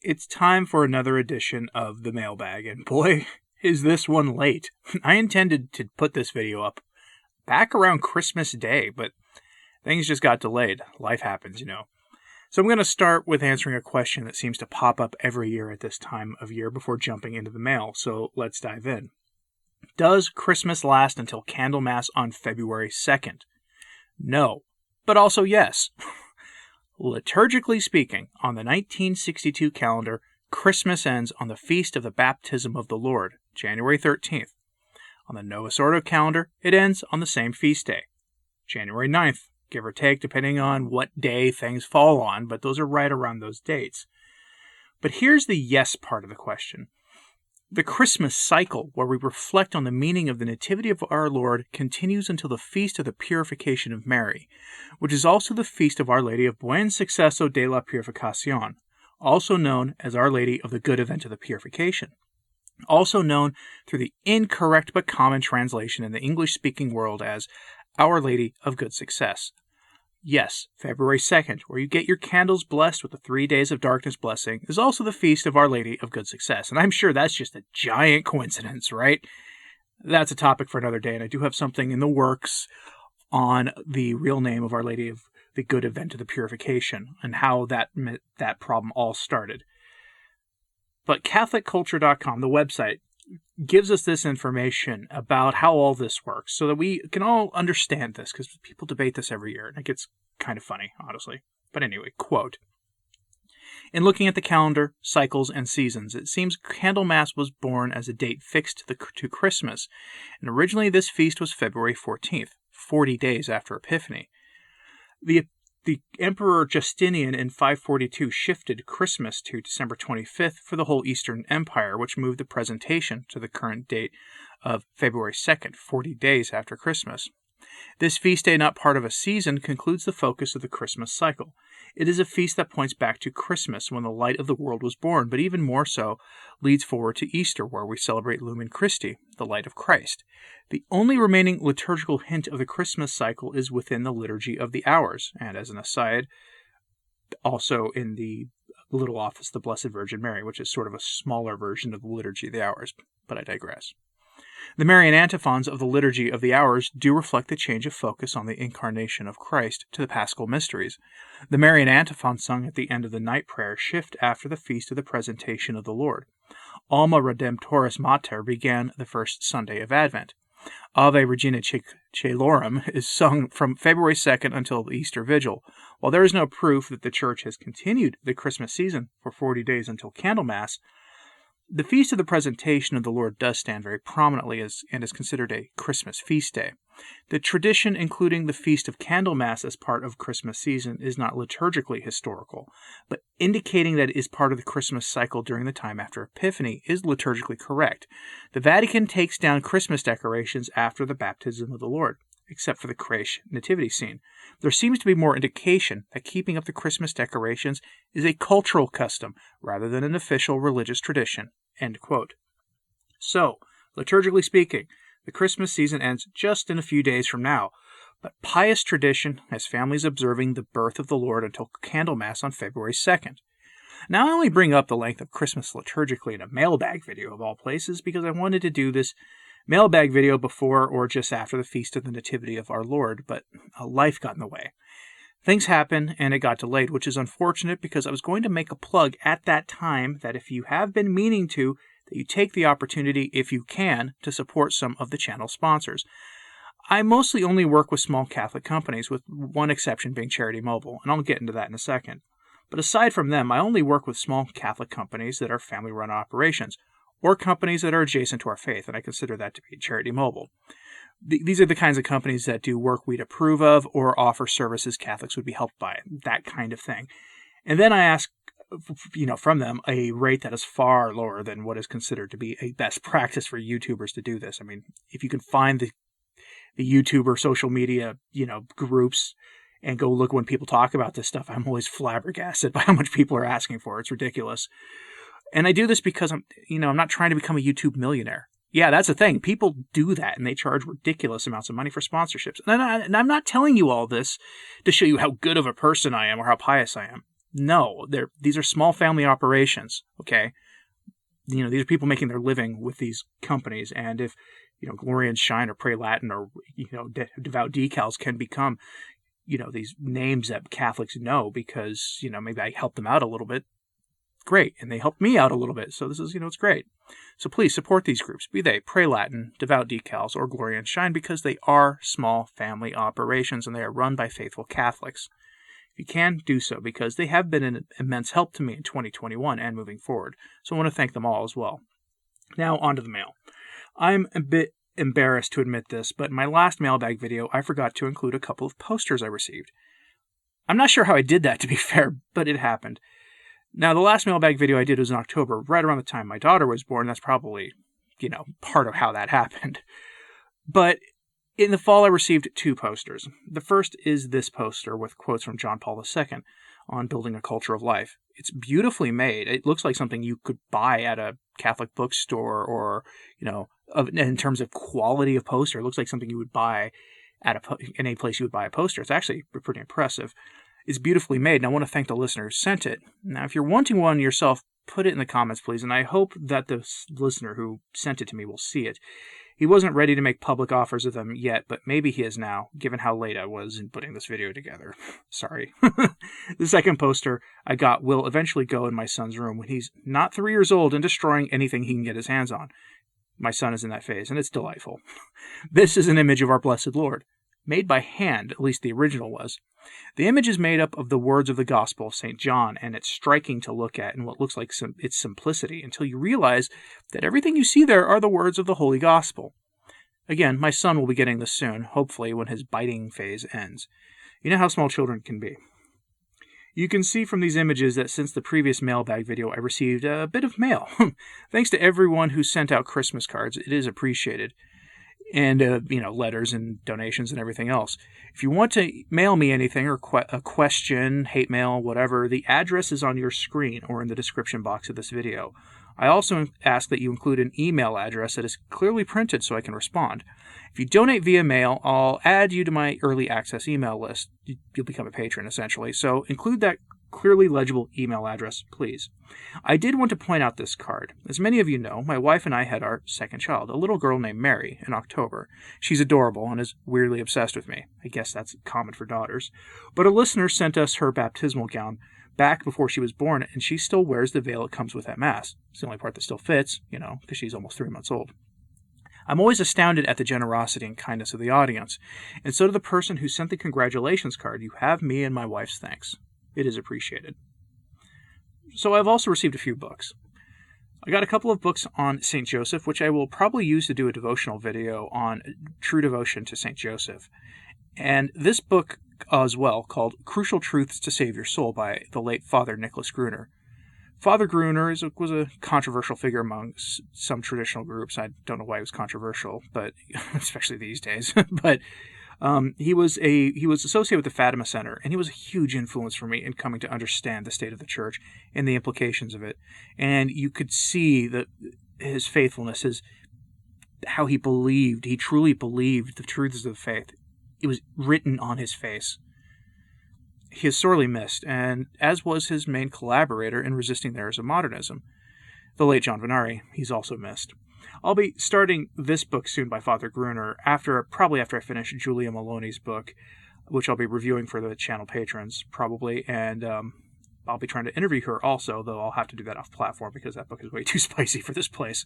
It's time for another edition of the Mailbag, and boy, is this one late. I intended to put this video up back around Christmas Day, but things just got delayed. Life happens, you know. So I'm going to start with answering a question that seems to pop up every year at this time of year before jumping into the mail, so let's dive in. Does Christmas last until Candlemas on February 2nd? No, but also yes. Liturgically speaking, on the 1962 calendar, Christmas ends on the Feast of the Baptism of the Lord, January 13th. On the Novus Ordo calendar, it ends on the same feast day, January 9th, give or take, depending on what day things fall on, but those are right around those dates. But here's the yes part of the question. The Christmas cycle, where we reflect on the meaning of the Nativity of our Lord, continues until the Feast of the Purification of Mary, which is also the Feast of Our Lady of Buen Suceso de la Purificación, also known as Our Lady of the Good Event of the Purification, also known through the incorrect but common translation in the English-speaking world as Our Lady of Good Success. Yes, February 2nd, where you get your candles blessed with the 3 days of darkness blessing, is also the Feast of Our Lady of Good Success. And I'm sure that's just a giant coincidence, right? That's a topic for another day, and I do have something in the works on the real name of Our Lady of the Good Event of the Purification and how that problem all started. But CatholicCulture.com, the website, gives us this information about how all this works so that we can all understand this, because people debate this every year, and it gets kind of funny, honestly. But anyway, quote, "In looking at the calendar, cycles, and seasons, it seems Candlemas was born as a date fixed to Christmas, and originally this feast was February 14th, 40 days after Epiphany. The Emperor Justinian in 542 shifted Christmas to December 25th for the whole Eastern Empire, which moved the presentation to the current date of February 2nd, 40 days after Christmas. This feast day, not part of a season, concludes the focus of the Christmas cycle. It is a feast that points back to Christmas, when the light of the world was born, but even more so, leads forward to Easter, where we celebrate Lumen Christi, the light of Christ. The only remaining liturgical hint of the Christmas cycle is within the Liturgy of the Hours, and as an aside, also in the Little Office of the Blessed Virgin Mary, which is sort of a smaller version of the Liturgy of the Hours, but I digress. The Marian antiphons of the Liturgy of the Hours do reflect the change of focus on the incarnation of Christ to the Paschal Mysteries. The Marian antiphons sung at the end of the night prayer shift after the Feast of the Presentation of the Lord. Alma Redemptoris Mater began the first Sunday of Advent. Ave Regina Caelorum is sung from February 2nd until the Easter Vigil. While there is no proof that the Church has continued the Christmas season for 40 days until Candlemas, the Feast of the Presentation of the Lord does stand very prominently and is considered a Christmas feast day. The tradition including the Feast of Candlemas as part of Christmas season is not liturgically historical, but indicating that it is part of the Christmas cycle during the time after Epiphany is liturgically correct. The Vatican takes down Christmas decorations after the baptism of the Lord, except for the creche nativity scene. There seems to be more indication that keeping up the Christmas decorations is a cultural custom rather than an official religious tradition." End quote. So, liturgically speaking, the Christmas season ends just in a few days from now, but pious tradition has families observing the birth of the Lord until Candlemas on February 2nd. Now, I only bring up the length of Christmas liturgically in a mailbag video of all places because I wanted to do this mailbag video before or just after the Feast of the Nativity of our Lord, but life got in the way. Things happened and it got delayed, which is unfortunate because I was going to make a plug at that time that if you have been meaning to, that you take the opportunity, if you can, to support some of the channel sponsors. I mostly only work with small Catholic companies, with one exception being Charity Mobile, and I'll get into that in a second. But aside from them, I only work with small Catholic companies that are family-run operations, or companies that are adjacent to our faith, and I consider that to be Charity Mobile. These are the kinds of companies that do work we'd approve of or offer services Catholics would be helped by, that kind of thing. And then I ask, from them a rate that is far lower than what is considered to be a best practice for YouTubers to do this. I mean, if you can find the YouTuber social media, groups and go look when people talk about this stuff, I'm always flabbergasted by how much people are asking for. It's ridiculous. And I do this because I'm not trying to become a YouTube millionaire. Yeah, that's the thing. People do that, and they charge ridiculous amounts of money for sponsorships. And I'm not telling you all this to show you how good of a person I am or how pious I am. No, these are small family operations, okay? These are people making their living with these companies, and if, Gloria and Shine or Pray Latin or, devout decals can become, these names that Catholics know because, maybe I helped them out a little bit, great, and they helped me out a little bit, so this is, it's great. So please support these groups, be they Pray Latin, Devout Decals, or Gloria and Shine, because they are small family operations and they are run by faithful Catholics. If you can, do so, because they have been an immense help to me in 2021 and moving forward, so I want to thank them all as well. Now, on to the mail. I'm a bit embarrassed to admit this, but in my last mailbag video, I forgot to include a couple of posters I received. I'm not sure how I did that, to be fair, but it happened. Now, the last mailbag video I did was in October, right around the time my daughter was born. That's probably, part of how that happened. But in the fall, I received 2 posters. The first is this poster with quotes from John Paul II on building a culture of life. It's beautifully made. It looks like something you could buy at a Catholic bookstore or, in terms of quality of poster, it looks like something you would buy in a place you would buy a poster. It's actually pretty impressive. It's beautifully made, and I want to thank the listener who sent it. Now, if you're wanting one yourself, put it in the comments, please, and I hope that the listener who sent it to me will see it. He wasn't ready to make public offers of them yet, but maybe he is now, given how late I was in putting this video together. Sorry. The second poster I got will eventually go in my son's room when he's not 3 years old and destroying anything he can get his hands on. My son is in that phase, and it's delightful. This is an image of our Blessed Lord, made by hand, at least the original was. The image is made up of the words of the Gospel of St. John, and it's striking to look at in what looks like its simplicity until you realize that everything you see there are the words of the Holy Gospel. Again, my son will be getting this soon, hopefully when his biting phase ends. You know how small children can be. You can see from these images that since the previous mailbag video, I received a bit of mail. Thanks to everyone who sent out Christmas cards. It is appreciated. And, letters and donations and everything else. If you want to mail me anything or a question, hate mail, whatever, the address is on your screen or in the description box of this video. I also ask that you include an email address that is clearly printed so I can respond. If you donate via mail, I'll add you to my early access email list. You'll become a patron, essentially. So include that clearly legible email address, please. I did want to point out this card. As many of you know, my wife and I had our second child, a little girl named Mary, in October. She's adorable and is weirdly obsessed with me. I guess that's common for daughters. But a listener sent us her baptismal gown back before she was born, and she still wears the veil it comes with at Mass. It's the only part that still fits, because she's almost 3 months old. I'm always astounded at the generosity and kindness of the audience, and so to the person who sent the congratulations card, you have me and my wife's thanks. It is appreciated. So I've also received a few books. I got a couple of books on St. Joseph, which I will probably use to do a devotional video on true devotion to St. Joseph. And this book as well, called Crucial Truths to Save Your Soul by the late Father Nicholas Gruner. Father Gruner was a controversial figure among some traditional groups. I don't know why he was controversial, but especially these days. But he was associated with the Fatima Center, and he was a huge influence for me in coming to understand the state of the Church and the implications of it. And you could see that his faithfulness, how he truly believed the truths of the faith. It was written on his face. He is sorely missed, and as was his main collaborator in resisting the errors of modernism, the late John Venari. He's also missed. I'll be starting this book soon by Father Gruner, probably after I finish Julia Maloney's book, which I'll be reviewing for the channel patrons, probably, and I'll be trying to interview her also, though I'll have to do that off platform because that book is way too spicy for this place.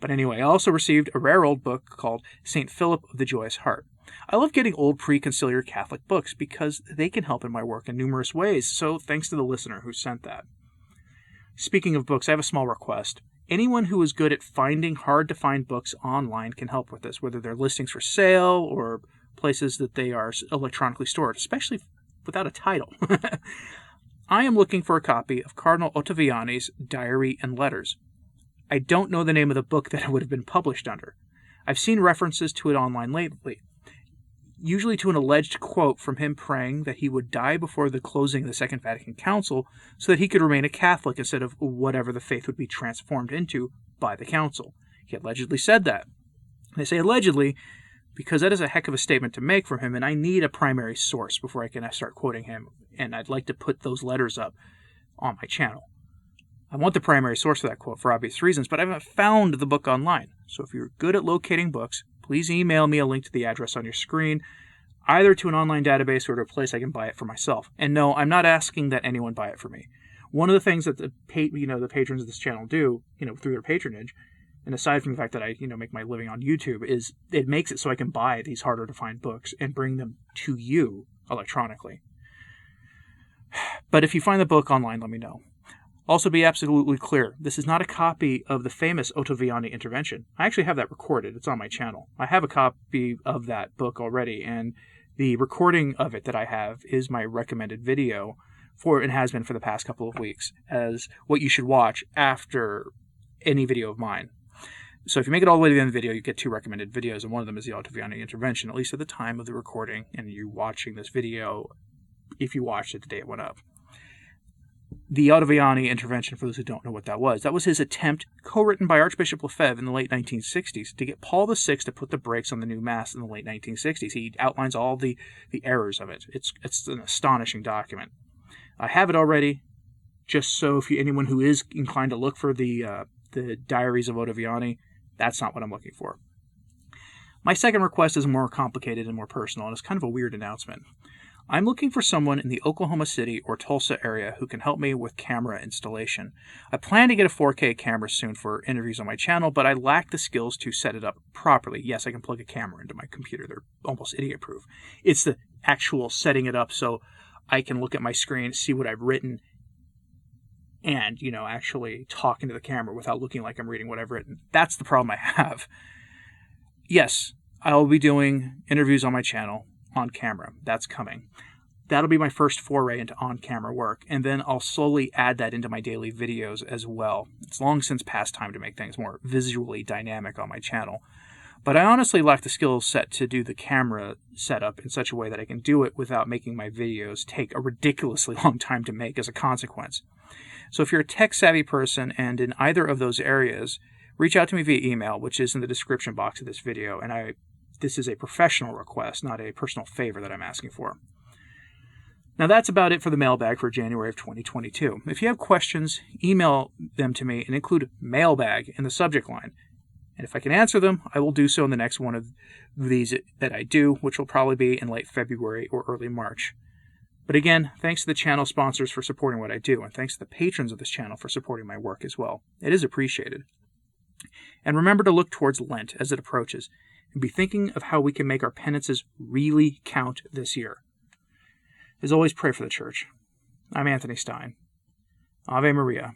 But anyway, I also received a rare old book called St. Philip of the Joyous Heart. I love getting old pre-conciliar Catholic books because they can help in my work in numerous ways, so thanks to the listener who sent that. Speaking of books, I have a small request. Anyone who is good at finding hard-to-find books online can help with this, whether they're listings for sale or places that they are electronically stored, especially without a title. I am looking for a copy of Cardinal Otoviani's Diary and Letters. I don't know the name of the book that it would have been published under. I've seen references to it online lately, usually to an alleged quote from him praying that he would die before the closing of the Second Vatican Council so that he could remain a Catholic instead of whatever the faith would be transformed into by the Council. He allegedly said that. I say allegedly because that is a heck of a statement to make from him, and I need a primary source before I can start quoting him, and I'd like to put those letters up on my channel. I want the primary source for that quote for obvious reasons, but I haven't found the book online. So if you're good at locating books, please email me a link to the address on your screen, either to an online database or to a place I can buy it for myself. And no, I'm not asking that anyone buy it for me. One of the things that the patrons of this channel do, through their patronage, and aside from the fact that I, make my living on YouTube, is it makes it so I can buy these harder to find books and bring them to you electronically. But if you find the book online, let me know. Also, be absolutely clear, this is not a copy of the famous Otoviani Intervention. I actually have that recorded. It's on my channel. I have a copy of that book already, and the recording of it that I have is my recommended video and has been for the past couple of weeks, as what you should watch after any video of mine. So if you make it all the way to the end of the video, you get 2 recommended videos, and one of them is the Otoviani Intervention, at least at the time of the recording, and you watching this video if you watched it the day it went up. The Otoviani Intervention, for those who don't know what that was his attempt, co-written by Archbishop Lefebvre in the late 1960s, to get Paul VI to put the brakes on the new Mass in the late 1960s. He outlines all the errors of it. It's an astonishing document. I have it already, just so if anyone who is inclined to look for the Diaries of Otoviani, that's not what I'm looking for. My second request is more complicated and more personal, and it's kind of a weird announcement. I'm looking for someone in the Oklahoma City or Tulsa area who can help me with camera installation. I plan to get a 4K camera soon for interviews on my channel, but I lack the skills to set it up properly. Yes, I can plug a camera into my computer. They're almost idiot-proof. It's the actual setting it up so I can look at my screen, see what I've written, and, actually talk into the camera without looking like I'm reading what I've written. That's the problem I have. Yes, I'll be doing interviews on my channel on camera. That's coming. That'll be my first foray into on-camera work, and then I'll slowly add that into my daily videos as well. It's long since past time to make things more visually dynamic on my channel. But I honestly lack the skill set to do the camera setup in such a way that I can do it without making my videos take a ridiculously long time to make as a consequence. So if you're a tech-savvy person and in either of those areas, reach out to me via email, which is in the description box of this video, and this is a professional request, not a personal favor that I'm asking for. Now that's about it for the mailbag for January of 2022. If you have questions, email them to me and include mailbag in the subject line. And if I can answer them, I will do so in the next one of these that I do, which will probably be in late February or early March. But again, thanks to the channel sponsors for supporting what I do, and thanks to the patrons of this channel for supporting my work as well. It is appreciated. And remember to look towards Lent as it approaches, and be thinking of how we can make our penances really count this year. As always, pray for the Church. I'm Anthony Stine. Ave Maria.